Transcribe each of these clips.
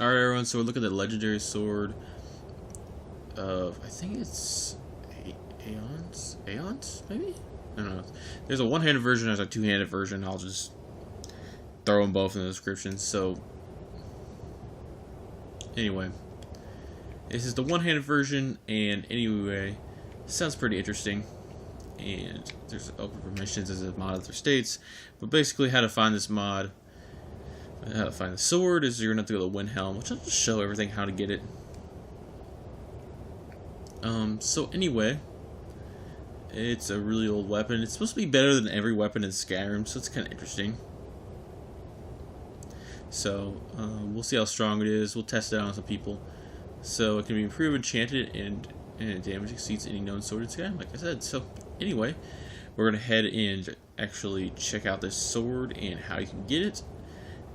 Alright everyone, so we're looking at the legendary sword of, I think it's Aeons? Aeons, maybe? I don't know. There's a one-handed version, there's a two-handed version. I'll just throw them both in the description. So, anyway. This is the one-handed version, and anyway, sounds pretty interesting. And there's open permissions as a mod other states. But basically, how to find this mod, how to find the sword, is you're going to have to go to Windhelm, which I'll just show everything how to get it. So anyway, it's a really old weapon. It's supposed to be better than every weapon in Skyrim, so it's kind of interesting. So, we'll see how strong it is. We'll test it out on some people. So, it can be improved, enchanted, and damage exceeds any known sword in Skyrim, like I said. So, anyway, we're going to head and actually check out this sword and how you can get it.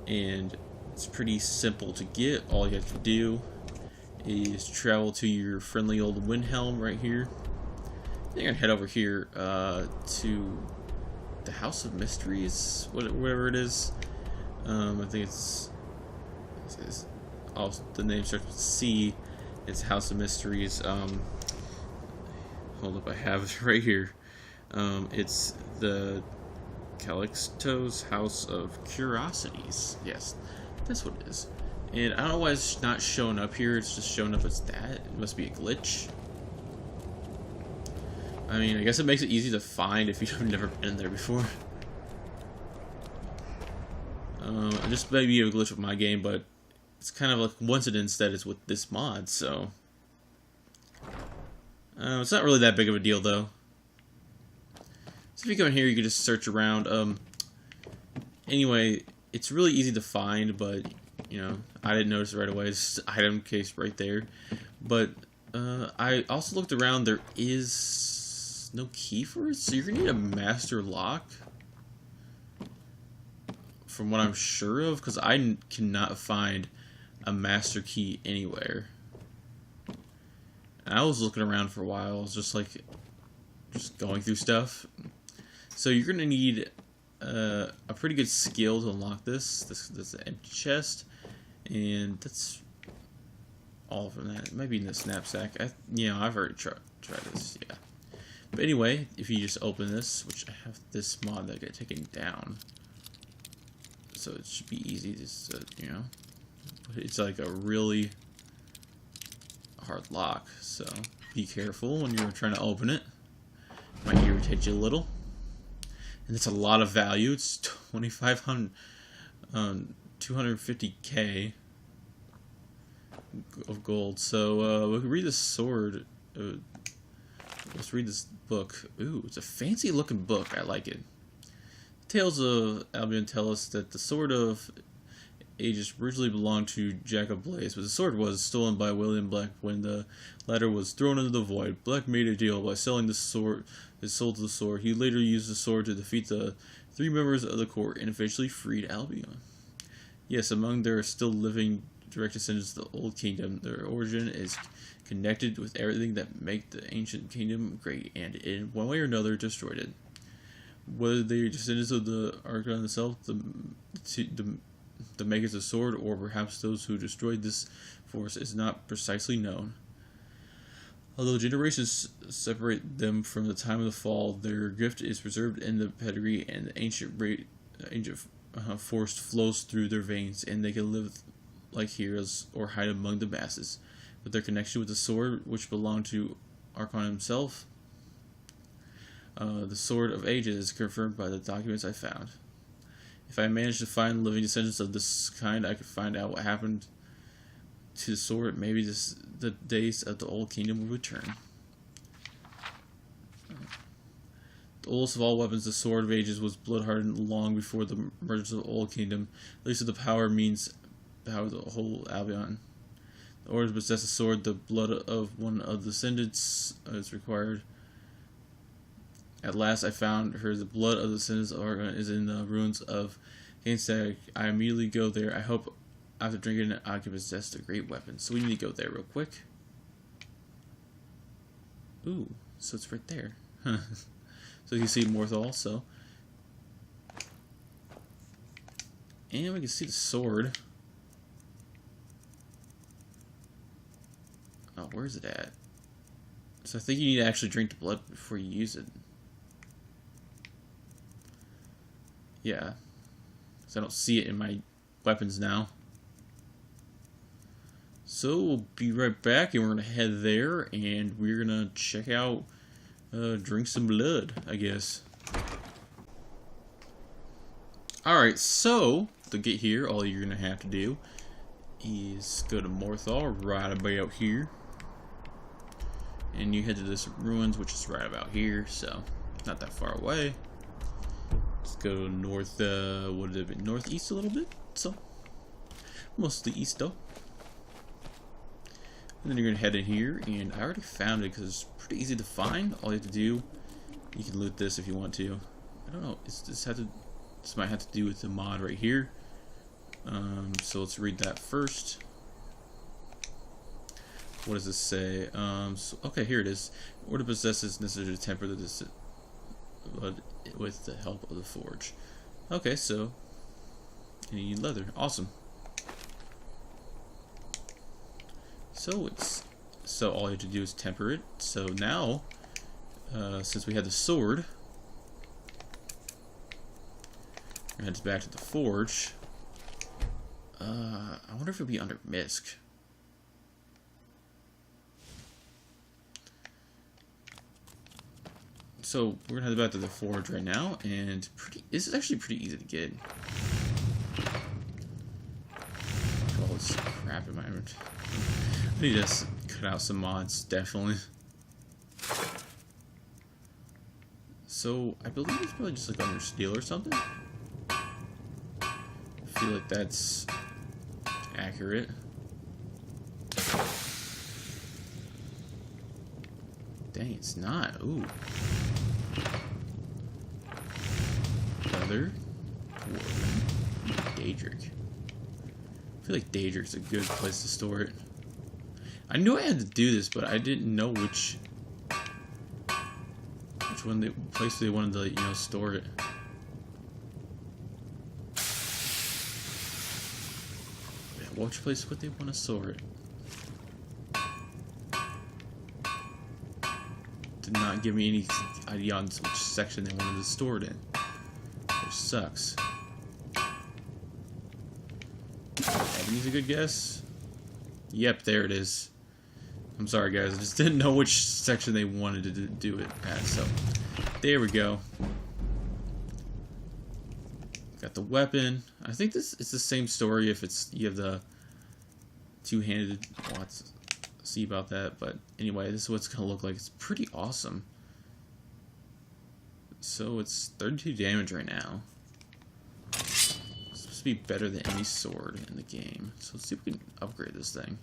And it's pretty simple to get. All you have to do is travel to your friendly old Windhelm right here. You're going to head over here to the House of Mysteries, whatever it is. I think it's also, the name starts with C. It's House of Mysteries. Hold up, I have it right here. It's the Calixto's House of Curiosities. Yes, that's what it is. And I don't know why it's not showing up here. It's just showing up as that. It must be a glitch. I mean, I guess it makes it easy to find if you've never been there before. Just maybe a glitch with my game, but it's kind of like a coincidence that it's with this mod, so... it's not really that big of a deal, though. So if you come in here, you can just search around. Anyway, it's really easy to find, but, you know, I didn't notice it right away. It's item case right there. But, I also looked around. There is no key for it, so you're going to need a master lock. From what I'm sure of, because I cannot find a master key anywhere. And I was looking around for a while. I was just going through stuff. So you're gonna need a pretty good skill to unlock this. This is an empty chest, and that's all from that. It might be in the knapsack. I've already tried this. Yeah. But anyway, if you just open this, which I have this mod that got taken down. So it should be easy to, but it's like a really hard lock, so be careful when you're trying to open it. It might irritate you a little. And it's a lot of value. It's 2,500, 250k of gold. So we can read this sword. Let's read this book. Ooh, it's a fancy looking book. I like it. Tales of Albion tell us that the Sword of Aegis originally belonged to Jacob Blaze, but the sword was stolen by William Black when the latter was thrown into the void. Black made a deal by selling his soul to the sword. He later used the sword to defeat the 3 members of the court and eventually freed Albion. Yes, among their still living direct descendants of the Old Kingdom, their origin is connected with everything that made the ancient kingdom great and, in one way or another, destroyed it. Whether they are descendants of the Archon themselves, the makers of the sword, or perhaps those who destroyed this force, is not precisely known. Although generations separate them from the time of the fall, their gift is preserved in the pedigree, and the ancient force flows through their veins, and they can live like heroes or hide among the masses. But their connection with the sword, which belonged to Archon himself, the Sword of Ages, is confirmed by the documents I found. If I manage to find living descendants of this kind, I could find out what happened to the sword. Maybe the days of the Old Kingdom will return. The oldest of all weapons, the Sword of Ages, was blood-hardened long before the emergence of the Old Kingdom. At least the power means power of the whole Albion. In order to possess a sword, the blood of one of the descendants is required. At last I found her. The blood of the descendants of Argon is in the ruins of Gainstag. I immediately go there. I hope after drinking it, I can possess the great weapon. So we need to go there real quick. Ooh, so it's right there. So you can see Morthal also. And we can see the sword. Oh, where's it at? So I think you need to actually drink the blood before you use it. Yeah. So I don't see it in my weapons now. So we'll be right back, and we're gonna head there, and we're gonna check out, drink some blood, I guess. Alright, so to get here, all you're gonna have to do is go to Morthal, right about here. And you head to this ruins, which is right about here, so not that far away. Let's go north, what is it, northeast a little bit, so mostly east though. And then you're gonna head in here, and I already found it because it's pretty easy to find. All you have to do, you can loot this if you want to. I don't know, this might have to do with the mod right here. So let's read that first. What does this say? Okay, here it is. In order to possess this, necessary to temper this with the help of the forge. Okay, so you need leather. Awesome. So all you have to do is temper it. So now, since we had the sword, we're gonna head back to the forge. I wonder if it'll be under Misk. So we're gonna head back to the forge right now, and this is actually pretty easy to get. All this crap in my inventory. I need to cut out some mods, definitely. So I believe it's probably just like under steel or something. I feel like that's accurate. Dang, it's not. Ooh. Leather. Daedric. I feel like Daedric's a good place to store it. I knew I had to do this, but I didn't know which place they wanted to, you know, store it. Which place would they want to store it? Did not give me any idea on which section they wanted to store it in, which sucks. Ebony's a good guess. Yep, there it is. I'm sorry guys, I just didn't know which section they wanted to do it at, so there we go. Got the weapon. I think it's the same story if you have the two-handed. Well, let's see about that, but anyway, this is what it's gonna look like. It's pretty awesome. So it's 32 damage right now. It's supposed to be better than any sword in the game. So let's see if we can upgrade this thing.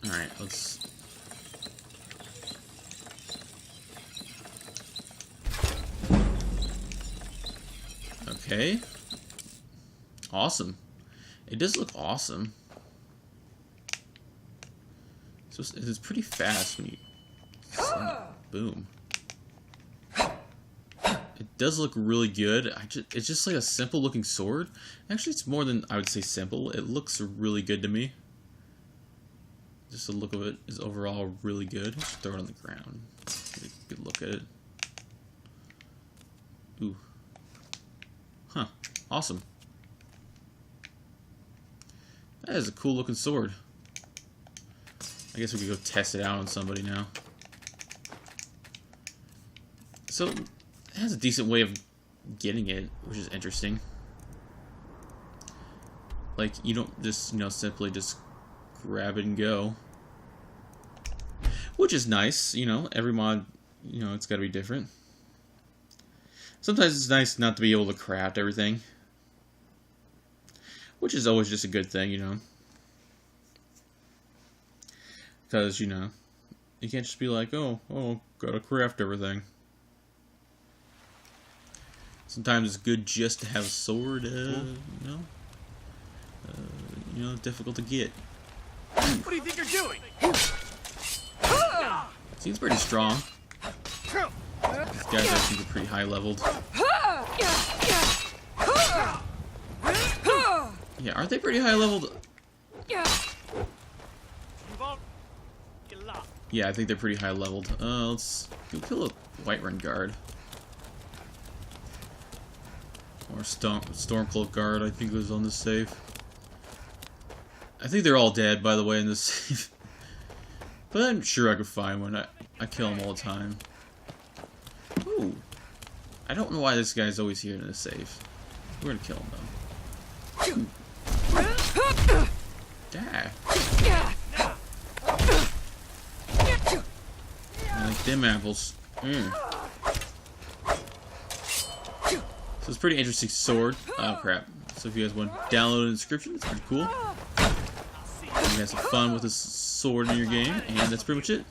Alright, let's... Okay. Awesome. It does look awesome. So it's pretty fast when you... Boom. It does look really good. It's just like a simple looking sword. Actually, it's more than I would say simple. It looks really good to me. Just the look of it is overall really good. Just throw it on the ground. Get a good look at it. Ooh. Huh. Awesome. That is a cool looking sword. I guess we could go test it out on somebody now. So, it has a decent way of getting it, which is interesting. Like, you don't just, simply just grab it and go. Which is nice, every mod, it's gotta be different. Sometimes it's nice not to be able to craft everything. Which is always just a good thing, Because, you can't just be like, oh, gotta craft everything. Sometimes it's good just to have a sword, difficult to get. What do you think you're doing? Seems pretty strong. These guys actually are pretty high leveled. Yeah, aren't they pretty high leveled? Yeah, I think they're pretty high leveled. Let's go kill a Whiterun guard. Or Stormcloak guard, I think was on this save. I think they're all dead, by the way, in this save. But I'm sure I could find one. I kill them all the time. Ooh. I don't know why this guy's always here in this save. We're gonna kill him, though. Die. I like them apples. So it's a pretty interesting sword. Oh crap. So if you guys want to download the description, it's pretty cool. You guys have fun with this sword in your game, and that's pretty much it.